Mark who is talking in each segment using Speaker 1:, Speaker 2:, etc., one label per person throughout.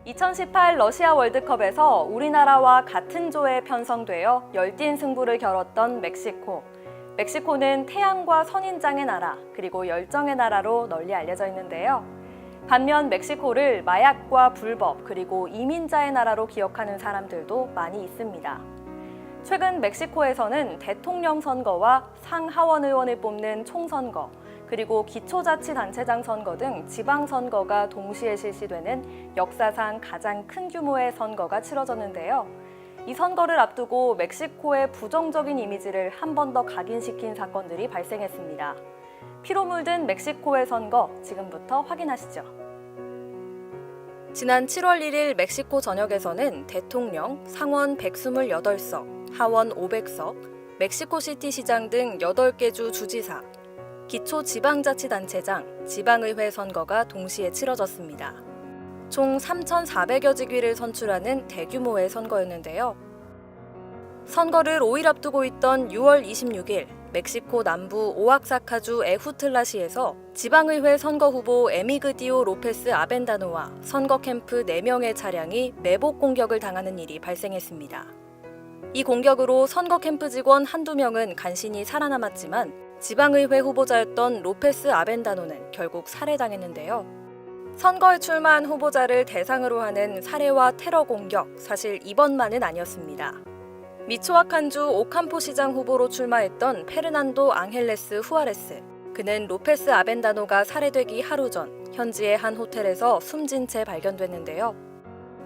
Speaker 1: 2018 러시아 월드컵에서 우리나라와 같은 조에 편성되어 열띤 승부를 겨뤘던 멕시코. 멕시코는 태양과 선인장의 나라, 그리고 열정의 나라로 널리 알려져 있는데요. 반면 멕시코를 마약과 불법, 그리고 이민자의 나라로 기억하는 사람들도 많이 있습니다. 최근 멕시코에서는 대통령 선거와 상하원 의원을 뽑는 총선거, 그리고 기초자치단체장 선거 등 지방선거가 동시에 실시되는 역사상 가장 큰 규모의 선거가 치러졌는데요. 이 선거를 앞두고 멕시코의 부정적인 이미지를 한 번 더 각인시킨 사건들이 발생했습니다. 피로 물든 멕시코의 선거, 지금부터 확인하시죠. 지난 7월 1일 멕시코 전역에서는 대통령, 상원 128석, 하원 500석, 멕시코시티 시장 등 8개 주 주지사, 기초지방자치단체장, 지방의회 선거가 동시에 치러졌습니다. 총 3,400여 직위를 선출하는 대규모의 선거였는데요. 선거를 5일 앞두고 있던 6월 26일, 멕시코 남부 오악사카주 에후틀라시에서 지방의회 선거 후보 에미그디오 로페스 아벤다노와 선거 캠프 4명의 차량이 매복 공격을 당하는 일이 발생했습니다. 이 공격으로 선거 캠프 직원 한두 명은 간신히 살아남았지만 지방의회 후보자였던 로페스 아벤다노는 결국 살해당했는데요. 선거에 출마한 후보자를 대상으로 하는 살해와 테러 공격, 사실 이번만은 아니었습니다. 미초아칸주 오캄포 시장 후보로 출마했던 페르난도 앙헬레스 후아레스. 그는 로페스 아벤다노가 살해되기 하루 전 현지의 한 호텔에서 숨진 채 발견됐는데요.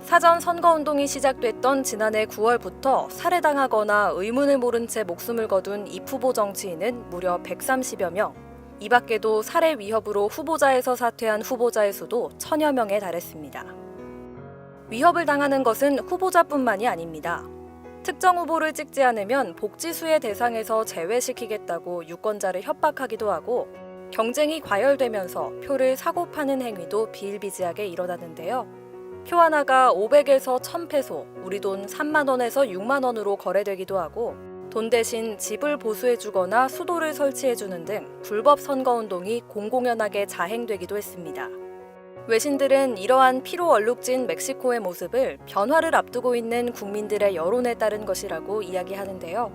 Speaker 1: 사전 선거운동이 시작됐던 지난해 9월부터 살해당하거나 의문을 모른 채 목숨을 거둔 입후보 정치인은 무려 130여 명. 이 밖에도 살해 위협으로 후보자에서 사퇴한 후보자의 수도 1000여 명에 달했습니다. 위협을 당하는 것은 후보자뿐만이 아닙니다. 특정 후보를 찍지 않으면 복지수혜 대상에서 제외시키겠다고 유권자를 협박하기도 하고 경쟁이 과열되면서 표를 사고 파는 행위도 비일비재하게 일어나는데요. 표 하나가 500에서 1000페소, 우리 돈 3만 원에서 6만 원으로 거래되기도 하고 돈 대신 집을 보수해주거나 수도를 설치해주는 등 불법 선거운동이 공공연하게 자행되기도 했습니다. 외신들은 이러한 피로 얼룩진 멕시코의 모습을 변화를 앞두고 있는 국민들의 여론에 따른 것이라고 이야기하는데요.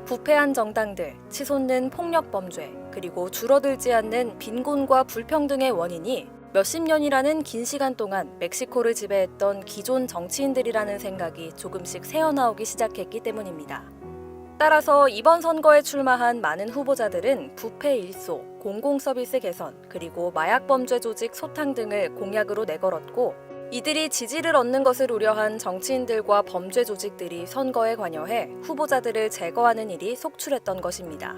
Speaker 1: 부패한 정당들, 치솟는 폭력 범죄, 그리고 줄어들지 않는 빈곤과 불평등의 원인이 몇십 년이라는 긴 시간 동안 멕시코를 지배했던 기존 정치인들이라는 생각이 조금씩 새어나오기 시작했기 때문입니다. 따라서 이번 선거에 출마한 많은 후보자들은 부패 일소, 공공서비스 개선, 그리고 마약범죄 조직 소탕 등을 공약으로 내걸었고 이들이 지지를 얻는 것을 우려한 정치인들과 범죄 조직들이 선거에 관여해 후보자들을 제거하는 일이 속출했던 것입니다.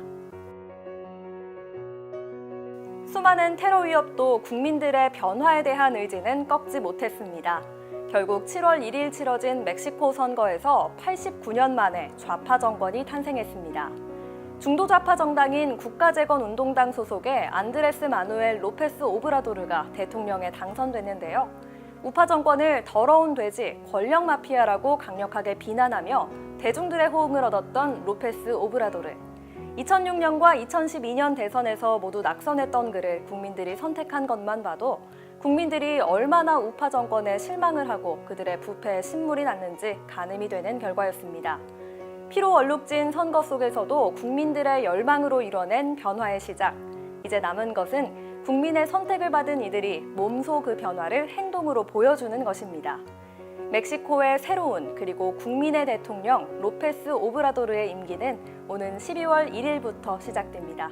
Speaker 1: 수많은 테러 위협도 국민들의 변화에 대한 의지는 꺾지 못했습니다. 결국 7월 1일 치러진 멕시코 선거에서 89년 만에 좌파 정권이 탄생했습니다. 중도 좌파 정당인 국가재건운동당 소속의 안드레스 마누엘 로페스 오브라도르가 대통령에 당선됐는데요. 우파 정권을 더러운 돼지, 권력 마피아라고 강력하게 비난하며 대중들의 호응을 얻었던 로페스 오브라도르. 2006년과 2012년 대선에서 모두 낙선했던 그를 국민들이 선택한 것만 봐도 국민들이 얼마나 우파 정권에 실망을 하고 그들의 부패에 신물이 났는지 가늠이 되는 결과였습니다. 피로 얼룩진 선거 속에서도 국민들의 열망으로 이뤄낸 변화의 시작. 이제 남은 것은 국민의 선택을 받은 이들이 몸소 그 변화를 행동으로 보여주는 것입니다. 멕시코의 새로운 그리고 국민의 대통령 로페스 오브라도르의 임기는 오는 12월 1일부터 시작됩니다.